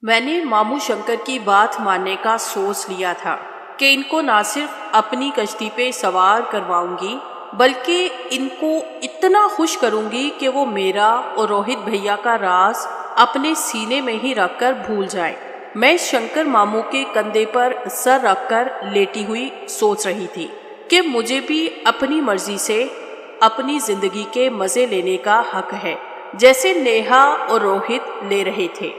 میں نے ماموں شنکر کی بات ماننے کا سوچ لیا تھا کہ ان کو نہ صرف اپنی کشتی پہ سوار کرواؤں گی بلکہ ان کو اتنا خوش کروں گی کہ وہ میرا اور روہت بھیا کا راز اپنے سینے میں ہی رکھ کر بھول جائیں۔ میں شنکر ماموں کے کندھے پر سر رکھ کر لیٹی ہوئی سوچ رہی تھی کہ مجھے بھی اپنی مرضی سے اپنی زندگی کے مزے لینے کا حق ہے، جیسے نیہا اور روہت لے رہے تھے،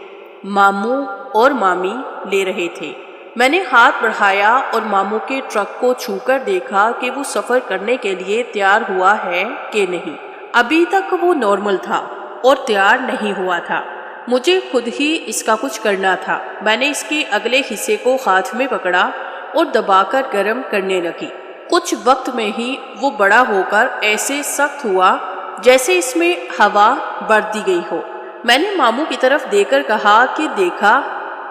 ماموں اور مامی لے رہے تھے۔ میں نے ہاتھ بڑھایا اور ماموں کے ٹرک کو چھو کر دیکھا کہ وہ سفر کرنے کے لیے تیار ہوا ہے کہ نہیں۔ ابھی تک وہ نارمل تھا اور تیار نہیں ہوا تھا۔ مجھے خود ہی اس کا کچھ کرنا تھا۔ میں نے اس کے اگلے حصے کو ہاتھ میں پکڑا اور دبا کر گرم کرنے لگی۔ کچھ وقت میں ہی وہ بڑا ہو کر ایسے سخت ہوا جیسے اس میں ہوا بھر دی گئی ہو۔ میں نے ماموں کی طرف دیکھ کر کہا کہ دیکھا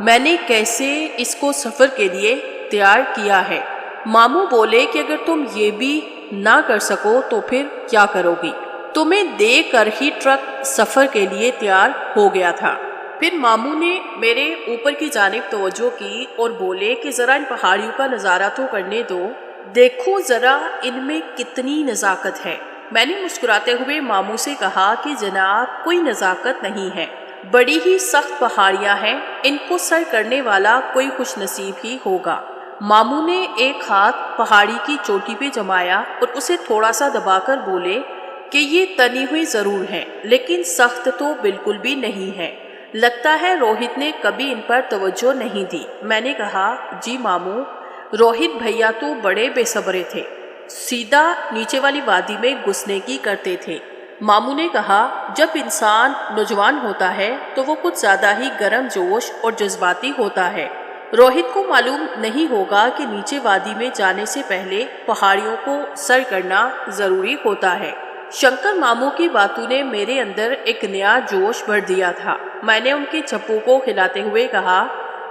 میں نے کیسے اس کو سفر کے لیے تیار کیا ہے۔ ماموں بولے کہ اگر تم یہ بھی نہ کر سکو تو پھر کیا کرو گی؟ تمہیں دیکھ کر ہی ٹرک سفر کے لیے تیار ہو گیا تھا۔ پھر ماموں نے میرے اوپر کی جانب توجہ کی اور بولے کہ ذرا ان پہاڑیوں کا نظارہ تو کرنے دو، دیکھو ذرا ان میں کتنی نزاکت ہے۔ میں نے مسکراتے ہوئے ماموں سے کہا کہ جناب کوئی نزاکت نہیں ہے، بڑی ہی سخت پہاڑیاں ہیں، ان کو سر کرنے والا کوئی خوش نصیب ہی ہوگا۔ ماموں نے ایک ہاتھ پہاڑی کی چوٹی پہ جمایا اور اسے تھوڑا سا دبا کر بولے کہ یہ تنی ہوئی ضرور ہے لیکن سخت تو بالکل بھی نہیں ہے، لگتا ہے روہت نے کبھی ان پر توجہ نہیں دی۔ میں نے کہا جی ماموں، روہت بھیا تو بڑے بے صبرے تھے، سیدھا نیچے والی وادی میں گھسنے کی کرتے تھے۔ ماموں نے کہا جب انسان نوجوان ہوتا ہے تو وہ کچھ زیادہ ہی گرم جوش اور جذباتی ہوتا ہے۔ روہت کو معلوم نہیں ہوگا کہ نیچے وادی میں جانے سے پہلے پہاڑیوں کو سر کرنا ضروری ہوتا ہے۔ شنکر ماموں کی باتوں نے میرے اندر ایک نیا جوش بھر دیا تھا۔ میں نے ان کے چپو کو ہلاتے ہوئے کہا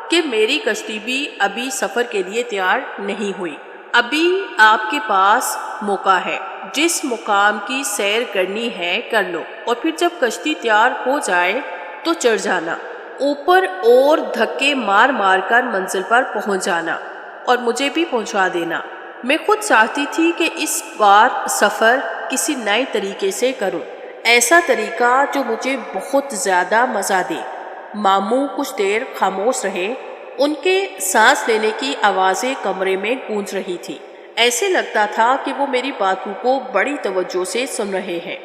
کہ میری کشتی بھی ابھی سفر کے لیے تیار نہیں ہوئی، ابھی آپ کے پاس موقع ہے، جس مقام کی سیر کرنی ہے کر لو، اور پھر جب کشتی تیار ہو جائے تو چڑھ جانا اوپر اور دھکے مار مار کر منزل پر پہنچ جانا اور مجھے بھی پہنچا دینا۔ میں خود چاہتی تھی کہ اس بار سفر کسی نئے طریقے سے کروں، ایسا طریقہ جو مجھے بہت زیادہ مزہ دے۔ ماموں کچھ دیر خاموش رہے، ان کے سانس لینے کی آوازیں کمرے میں گونج رہی تھی، ایسے لگتا تھا کہ وہ میری باتوں کو بڑی توجہ سے سن رہے ہیں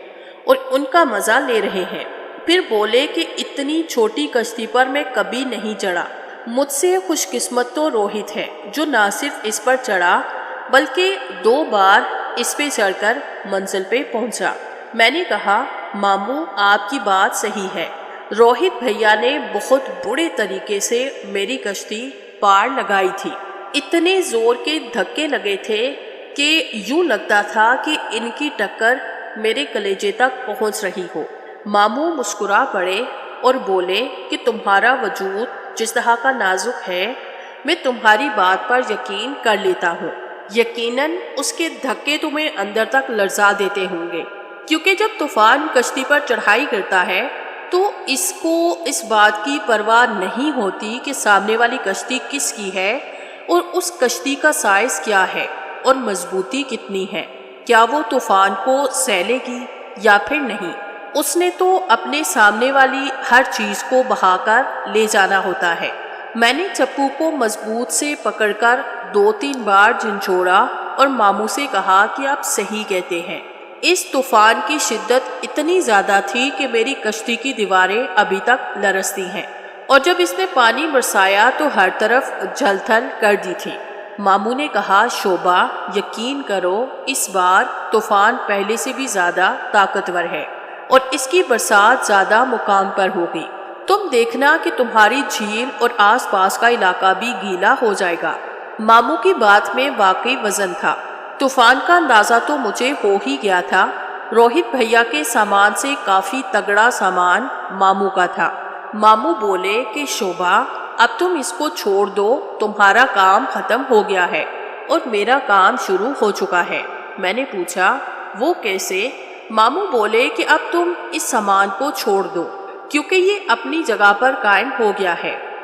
اور ان کا مزہ لے رہے ہیں۔ پھر بولے کہ اتنی چھوٹی کشتی پر میں کبھی نہیں چڑھا، مجھ سے خوش قسمت تو روہت ہے جو نہ صرف اس پر چڑھا بلکہ 2 بار اس پہ چڑھ کر منزل پہ پہنچا۔ میں نے کہا ماموں آپ کی بات صحیح ہے، روہت بھیا نے بہت برے طریقے سے میری کشتی پار لگائی تھی، اتنے زور کے دھکے لگے تھے کہ یوں لگتا تھا کہ ان کی ٹکر میرے کلیجے تک پہنچ رہی ہو۔ ماموں مسکرا پڑے اور بولے کہ تمہارا وجود جس طرح کا نازک ہے میں تمہاری بات پر یقین کر لیتا ہوں، یقیناً اس کے دھکے تمہیں اندر تک لرزا دیتے ہوں گے، کیونکہ جب طوفان کشتی پر چڑھائی کرتا ہے تو اس کو اس بات کی پرواہ نہیں ہوتی کہ سامنے والی کشتی کس کی ہے اور اس کشتی کا سائز کیا ہے اور مضبوطی کتنی ہے، کیا وہ طوفان کو سہلے گی یا پھر نہیں۔ اس نے تو اپنے سامنے والی ہر چیز کو بہا کر لے جانا ہوتا ہے۔ میں نے چپو کو مضبوط سے پکڑ کر 2-3 بار جھنجھوڑا اور ماموں سے کہا کہ آپ صحیح کہتے ہیں، اس طوفان کی شدت اتنی زیادہ تھی کہ میری کشتی کی دیواریں ابھی تک لرزتی ہیں، اور جب اس نے پانی برسایا تو ہر طرف جھل تھل کر دی تھی۔ ماموں نے کہا شوبھا یقین کرو اس بار طوفان پہلے سے بھی زیادہ طاقتور ہے اور اس کی برسات زیادہ مقام پر ہوگی، تم دیکھنا کہ تمہاری جھیل اور آس پاس کا علاقہ بھی گیلا ہو جائے گا۔ ماموں کی بات میں واقعی وزن تھا، طوفان کا اندازہ تو مجھے ہو ہی گیا تھا۔ روہت بھیا کے سامان سے کافی تگڑا سامان ماموں کا تھا۔ ماموں بولے کہ شوبھا اب تم اس کو چھوڑ دو، تمہارا کام ختم ہو گیا ہے اور میرا کام شروع ہو چکا ہے۔ میں نے پوچھا وہ کیسے؟ ماموں بولے کہ اب تم اس سامان کو چھوڑ دو کیونکہ یہ اپنی جگہ پر قائم ہو گیا ہے،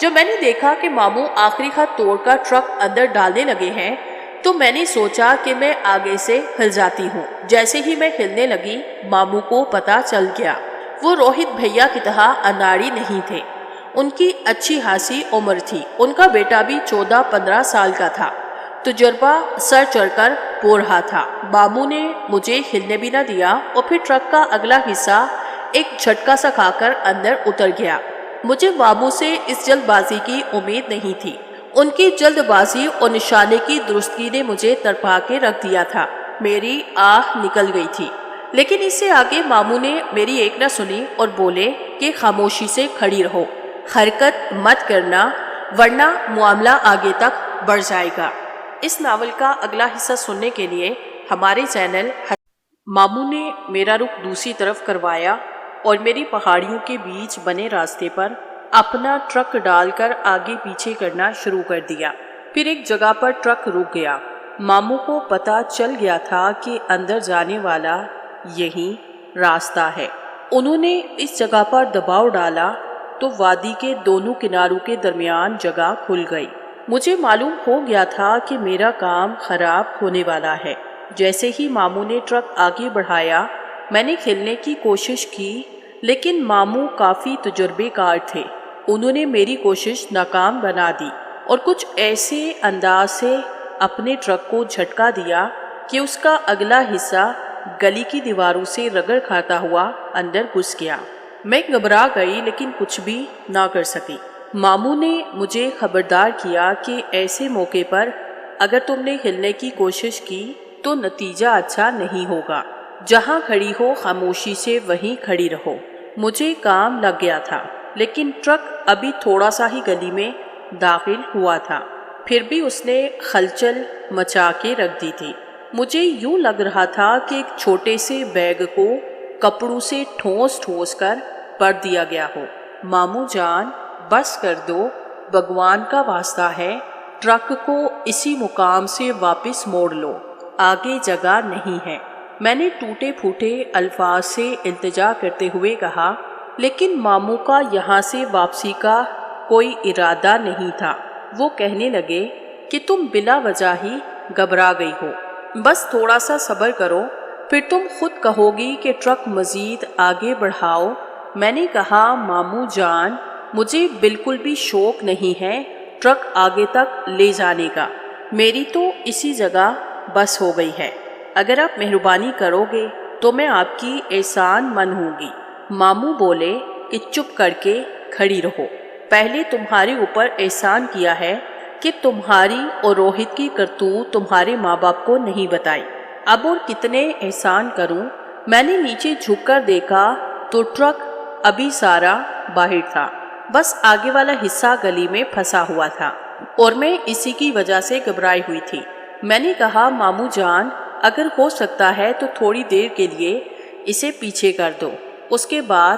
جب میں نے دیکھا کہ ماموں آخری خط توڑ کر ٹرک اندر ڈالنے لگے ہیں تو میں نے سوچا کہ میں آگے سے ہل جاتی ہوں۔ جیسے ہی میں ہلنے لگی ماموں کو پتہ چل گیا۔ وہ روہت بھیا کی طرح اناڑی نہیں تھے، ان کی اچھی خاصی عمر تھی، ان کا بیٹا بھی 14-15 سال کا تھا، تجربہ سر چڑھ کر بو رہا تھا۔ ماموں نے مجھے ہلنے بھی نہ دیا اور پھر ٹرک کا اگلا حصہ ایک جھٹکا سا کھا کر اندر اتر گیا۔ مجھے ماموں سے اس جلد بازی کی امید نہیں تھی۔ ان کی جلد بازی اور نشانے کی درستگی نے مجھے تڑپا کے رکھ دیا تھا۔ میری آہ نکل گئی تھی، لیکن اس سے آگے ماموں نے میری ایک نہ سنی اور بولے کہ خاموشی سے کھڑی رہو، حرکت مت کرنا ورنہ معاملہ آگے تک بڑھ جائے گا۔ اس ناول کا اگلا حصہ سننے کے لیے ہمارے چینل ماموں نے میرا رخ دوسری طرف کروایا اور میری پہاڑیوں کے بیچ بنے راستے پر اپنا ٹرک ڈال کر آگے پیچھے کرنا شروع کر دیا۔ پھر ایک جگہ پر ٹرک رک گیا۔ ماموں کو پتہ چل گیا تھا کہ اندر جانے والا یہی راستہ ہے۔ انہوں نے اس جگہ پر دباؤ ڈالا تو وادی کے دونوں کناروں کے درمیان جگہ کھل گئی۔ مجھے معلوم ہو گیا تھا کہ میرا کام خراب ہونے والا ہے۔ جیسے ہی ماموں نے ٹرک آگے بڑھایا میں نے کھلنے کی کوشش کی، لیکن ماموں کافی تجربے کار تھے۔ انہوں نے میری کوشش ناکام بنا دی اور کچھ ایسے انداز سے اپنے ٹرک کو جھٹکا دیا کہ اس کا اگلا حصہ گلی کی دیواروں سے رگڑ کھاتا ہوا اندر گھس گیا۔ میں گھبرا گئی لیکن کچھ بھی نہ کر سکی۔ ماموں نے مجھے خبردار کیا کہ ایسے موقع پر اگر تم نے ہلنے کی کوشش کی تو نتیجہ اچھا نہیں ہوگا۔ جہاں کھڑی ہو خاموشی سے وہیں کھڑی رہو۔ مجھے کام لگ گیا تھا، لیکن ٹرک ابھی تھوڑا سا ہی گلی میں داخل ہوا تھا، پھر بھی اس نے خلچل مچا کے رکھ دی تھی۔ مجھے یوں لگ رہا تھا کہ ایک چھوٹے سے بیگ کو کپڑوں سے ٹھونس ٹھونس کر بھر دیا گیا ہو۔ ماموں جان بس کر دو، بھگوان کا واسطہ ہے، ٹرک کو اسی مقام سے واپس موڑ لو، آگے جگہ نہیں ہے۔ میں نے ٹوٹے پھوٹے الفاظ سے التجا کرتے ہوئے کہا، لیکن ماموں کا یہاں سے واپسی کا کوئی ارادہ نہیں تھا۔ وہ کہنے لگے کہ تم بلا وجہ ہی گھبرا گئی ہو، بس تھوڑا سا صبر کرو، پھر تم خود کہو گی کہ ٹرک مزید آگے بڑھاؤ۔ میں نے کہا، ماموں جان مجھے بالکل بھی شوق نہیں ہے ٹرک آگے تک لے جانے کا، میری تو اسی جگہ بس ہو گئی ہے، اگر آپ مہربانی کرو گے تو میں آپ کی احسان مند ہوں گی۔ ماموں بولے کہ چپ کر کے کھڑی رہو، پہلے تمہارے اوپر احسان کیا ہے کہ تمہاری اور روہت کی کرتوت تمہارے ماں باپ کو نہیں بتائی، اب اور کتنے احسان کروں۔ میں نے نیچے جھک کر دیکھا تو ٹرک ابھی سارا باہر تھا، بس آگے والا حصہ گلی میں پھنسا ہوا تھا اور میں اسی کی وجہ سے گھبرائی ہوئی تھی۔ میں نے کہا، ماموں جان اگر ہو سکتا ہے تو تھوڑی دیر کے لیے اسے پیچھے کر دو، اس کے بعد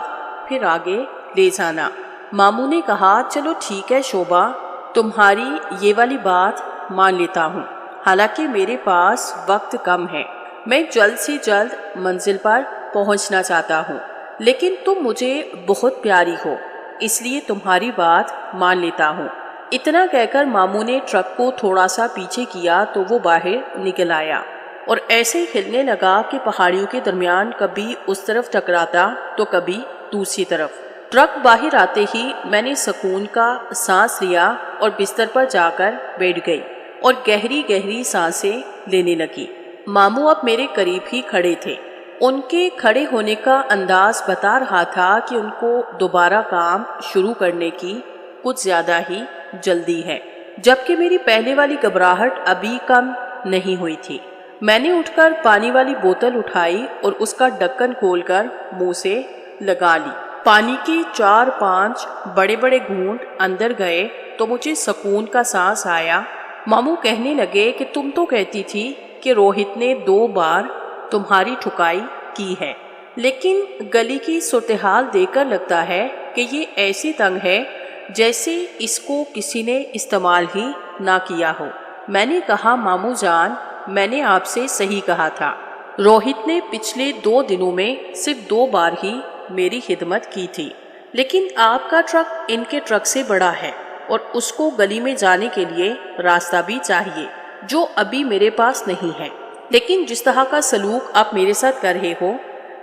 پھر آگے لے جانا۔ ماموں نے کہا، چلو ٹھیک ہے شوبھا، تمہاری یہ والی بات مان لیتا ہوں، حالانکہ میرے پاس وقت کم ہے، میں جلد سے جلد منزل پر پہنچنا چاہتا ہوں، لیکن تم مجھے بہت پیاری ہو اس لیے تمہاری بات مان لیتا ہوں۔ اتنا کہہ کر ماموں نے ٹرک کو تھوڑا سا پیچھے کیا تو وہ باہر نکل آیا اور ایسے ہلنے لگا کہ پہاڑیوں کے درمیان کبھی اس طرف ٹکراتا تو کبھی دوسری طرف۔ ٹرک باہر آتے ہی میں نے سکون کا سانس لیا اور بستر پر جا کر بیٹھ گئی اور گہری گہری سانسیں لینے لگی۔ ماموں اب میرے قریب ہی کھڑے تھے۔ ان کے کھڑے ہونے کا انداز بتا رہا تھا کہ ان کو دوبارہ کام شروع کرنے کی کچھ زیادہ ہی جلدی ہے، جبکہ میری پہلے والی گھبراہٹ ابھی کم نہیں ہوئی تھی۔ میں نے اٹھ کر پانی والی بوتل اٹھائی اور اس کا ڈھکن کھول کر منہ سے لگا لی۔ پانی کے 4-5 بڑے بڑے گھونٹ اندر گئے تو مجھے سکون کا سانس آیا۔ ماموں کہنے لگے کہ تم تو کہتی تھی کہ روہت نے 2 بار تمہاری ٹھکائی کی ہے، لیکن گلی کی صورتحال دیکھ کر لگتا ہے کہ یہ ایسی تنگ ہے جیسے اس کو کسی نے استعمال ہی نہ کیا ہو۔ میں نے کہا، ماموں جان میں نے آپ سے صحیح کہا تھا، روہت نے پچھلے 2 دنوں میں صرف 2 بار ہی میری خدمت کی تھی، لیکن آپ کا ٹرک ان کے ٹرک سے بڑا ہے، اور اس کو گلی میں جانے کے لیے راستہ بھی چاہیے، جو ابھی میرے پاس نہیں ہے۔ لیکن جس طرح کا سلوک آپ میرے ساتھ کر رہے ہو،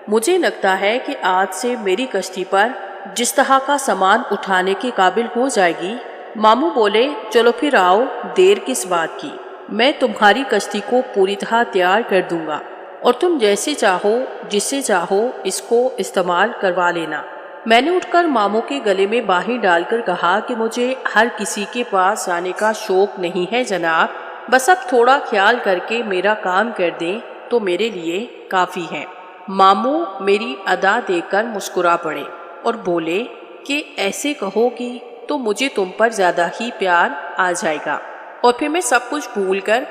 مجھے لگتا ہے کہ آج سے میری کشتی پر جس طرح کا سامان اٹھانے کے قابل ہو جائے گی۔ ماموں بولے، چلو پھر آؤ، دیر کس بات کی، میں تمہاری کشتی کو پوری طرح تیار کر دوں گا اور تم جیسے چاہو جس سے چاہو اس کو استعمال کروا لینا۔ میں نے اٹھ کر ماموں کے گلے میں باہیں ڈال کر کہا کہ مجھے ہر کسی کے پاس جانے کا شوق نہیں ہے جناب، بس اب تھوڑا خیال کر کے میرا کام کر دیں تو میرے لیے کافی ہے۔ ماموں میری ادا دیکھ کر مسکرا پڑے اور بولے کہ ایسے کہو گی تو مجھے تم پر زیادہ ہی پیار آ جائے گا اور پھر میں سب کچھ بھول کر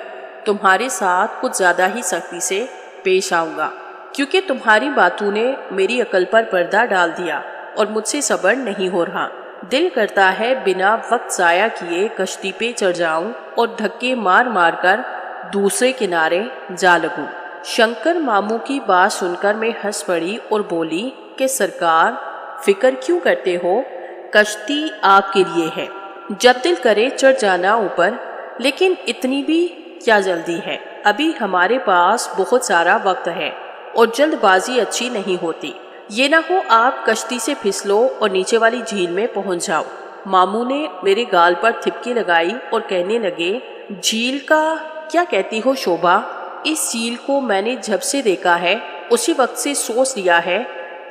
تمہارے ساتھ کچھ زیادہ ہی سختی سے پیش آؤں گا، کیونکہ تمہاری باتوں نے میری عقل پر پردہ ڈال دیا اور مجھ سے صبر نہیں ہو رہا۔ دل کرتا ہے بنا وقت ضائع کیے کشتی پہ چڑھ جاؤں اور دھکے مار مار کر دوسرے کنارے جا لگوں۔ شنکر ماموں کی بات سن کر میں ہنس پڑی اور بولی کہ سرکار فکر کیوں کرتے ہو، کشتی آپ کے لیے ہے، جب دل کرے چڑھ جانا اوپر، لیکن اتنی بھی کیا جلدی ہے، ابھی ہمارے پاس بہت سارا وقت ہے اور جلد بازی اچھی نہیں ہوتی، یہ نہ ہو آپ کشتی سے پھسلو اور نیچے والی جھیل میں پہنچ جاؤ۔ ماموں نے میرے گال پر تھپکی لگائی اور کہنے لگے، جھیل کا کیا کہتی ہو شوبھا؟ اس جھیل کو میں نے جب سے دیکھا ہے اسی وقت سے سوچ لیا ہے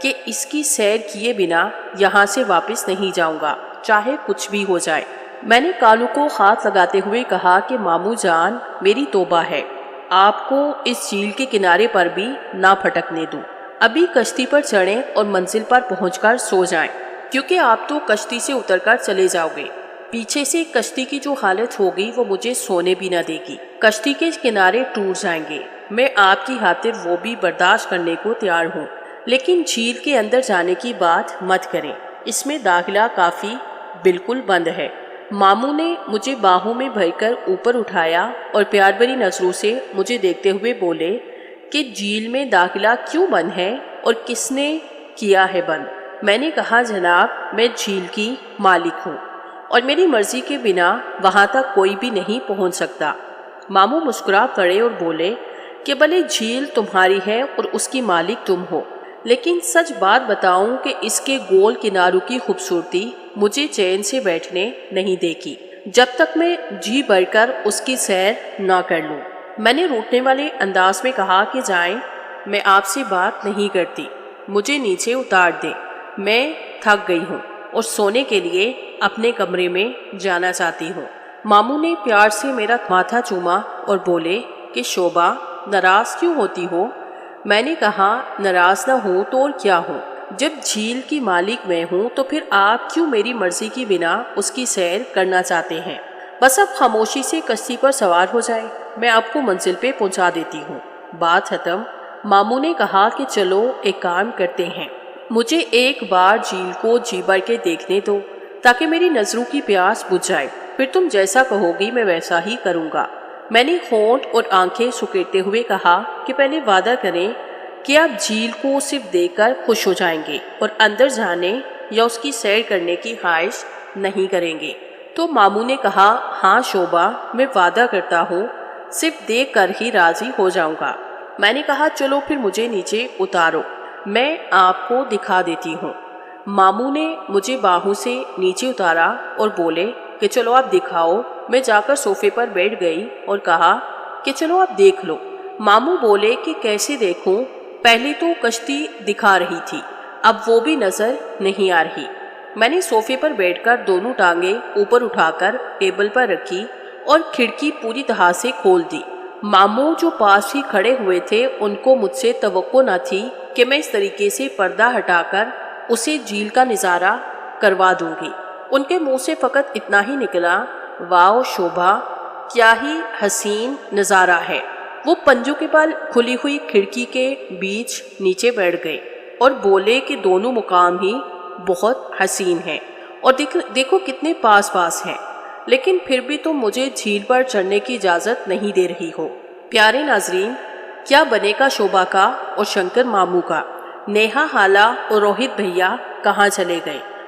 کہ اس کی سیر کیے بنا یہاں سے واپس نہیں جاؤں گا، چاہے کچھ بھی ہو جائے۔ میں نے کالو کو ہاتھ لگاتے ہوئے کہا کہ ماموں جان، میری توبہ ہے، آپ کو اس جھیل کے کنارے پر بھی نہ پھٹکنے دوں۔ ابھی کشتی پر چڑھیں اور منزل پر پہنچ کر سو جائیں، کیونکہ آپ تو کشتی سے اتر کر چلے جاؤ گے۔ پیچھے سے کشتی کی جو حالت ہوگی وہ مجھے سونے بھی نہ دے گی، کشتی کے کنارے ٹوٹ جائیں گے۔ میں آپ کی خاطر وہ بھی برداشت کرنے کو تیار ہوں، لیکن جھیل کے اندر جانے کی بات مت کریں، اس میں داخلہ کافی بالکل بند ہے۔ ماموں نے مجھے باہوں میں بھر کر اوپر اٹھایا اور پیار بھری نظروں سے مجھے دیکھتے ہوئے بولے کہ جھیل میں داخلہ کیوں بند ہے اور کس نے کیا ہے بند؟ میں نے کہا جناب، میں جھیل کی مالک ہوں اور میری مرضی کے بنا وہاں تک کوئی بھی نہیں پہنچ سکتا۔ ماموں مسکرا پڑے اور بولے کہ بھلے جھیل تمہاری ہے اور اس کی مالک تم ہو، لیکن سچ بات بتاؤں کہ اس کے گول کناروں کی خوبصورتی مجھے چین سے بیٹھنے نہیں دے گی جب تک میں جی بھر کر اس کی سیر نہ کر لوں۔ میں نے روٹنے والے انداز میں کہا کہ جائیں، میں آپ سے بات نہیں کرتی، مجھے نیچے اتار دیں، میں تھک گئی ہوں اور سونے کے لیے اپنے کمرے میں جانا چاہتی ہوں۔ ماموں نے پیار سے میرا ماتھا چوما اور بولے کہ شوبھا، ناراض کیوں ہوتی ہو؟ میں نے کہا، ناراض نہ ہوں تو اور کیا ہوں، جب جھیل کی مالک میں ہوں تو پھر آپ کیوں میری مرضی کی بنا اس کی سیر کرنا چاہتے ہیں؟ بس اب خاموشی سے کشتی پر سوار ہو جائے، میں آپ کو منزل پہ پہنچا دیتی ہوں۔ بات ختم۔ ماموں نے کہا کہ چلو ایک کام کرتے ہیں، مجھے ایک بار جھیل کو جی بھر کے دیکھنے دو تاکہ میری نظروں کی پیاس بجھ جائے، پھر تم جیسا کہو گی میں ویسا ہی کروں گا۔ میں نے ہونٹ اور آنکھیں سکیڑتے ہوئے کہا کہ پہلے وعدہ کریں کہ آپ جھیل کو صرف دیکھ کر خوش ہو جائیں گے اور اندر جانے یا اس کی سیر کرنے کی خواہش نہیں کریں گے۔ تو ماموں نے کہا، ہاں شوبھا، میں وعدہ کرتا ہوں، صرف دیکھ کر ہی راضی ہو جاؤں گا۔ میں نے کہا، چلو پھر مجھے نیچے اتارو، میں آپ کو دکھا دیتی ہوں۔ ماموں نے مجھے باہوں سے نیچے اتارا اور بولے کہ چلو آپ دکھاؤ۔ میں جا کر صوفے پر بیٹھ گئی اور کہا کہ چلو آپ دیکھ لو۔ ماموں بولے کہ کیسے دیکھوں؟ پہلے تو کشتی دکھا رہی تھی، اب وہ بھی نظر نہیں آ رہی۔ میں نے صوفے پر بیٹھ کر دونوں ٹانگیں اوپر اٹھا کر ٹیبل پر رکھی اور کھڑکی پوری طرح سے کھول دی۔ ماموں جو پاس ہی کھڑے ہوئے تھے، ان کو مجھ سے توقع نہ تھی کہ میں اس طریقے سے پردہ ہٹا کر اسے جھیل کا نظارہ کروا دوں گی۔ ان کے منہ سے فقط اتنا ہی نکلا، واؤ شوبھا، کیا ہی حسین نظارہ ہے۔ وہ پنجوں کے بل کھلی ہوئی کھڑکی کے بیچ نیچے بیٹھ گئے اور بولے کہ دونوں مقام ہی بہت حسین ہیں اور دیکھو کتنے پاس پاس ہیں، لیکن پھر بھی تم مجھے جھیل پر چڑھنے کی اجازت نہیں دے رہی ہو۔ پیارے ناظرین، کیا بنے گا شوبھا کا اور شنکر ماموں کا؟ نیہا، حالا اور روہت بھیا کہاں چلے گئے؟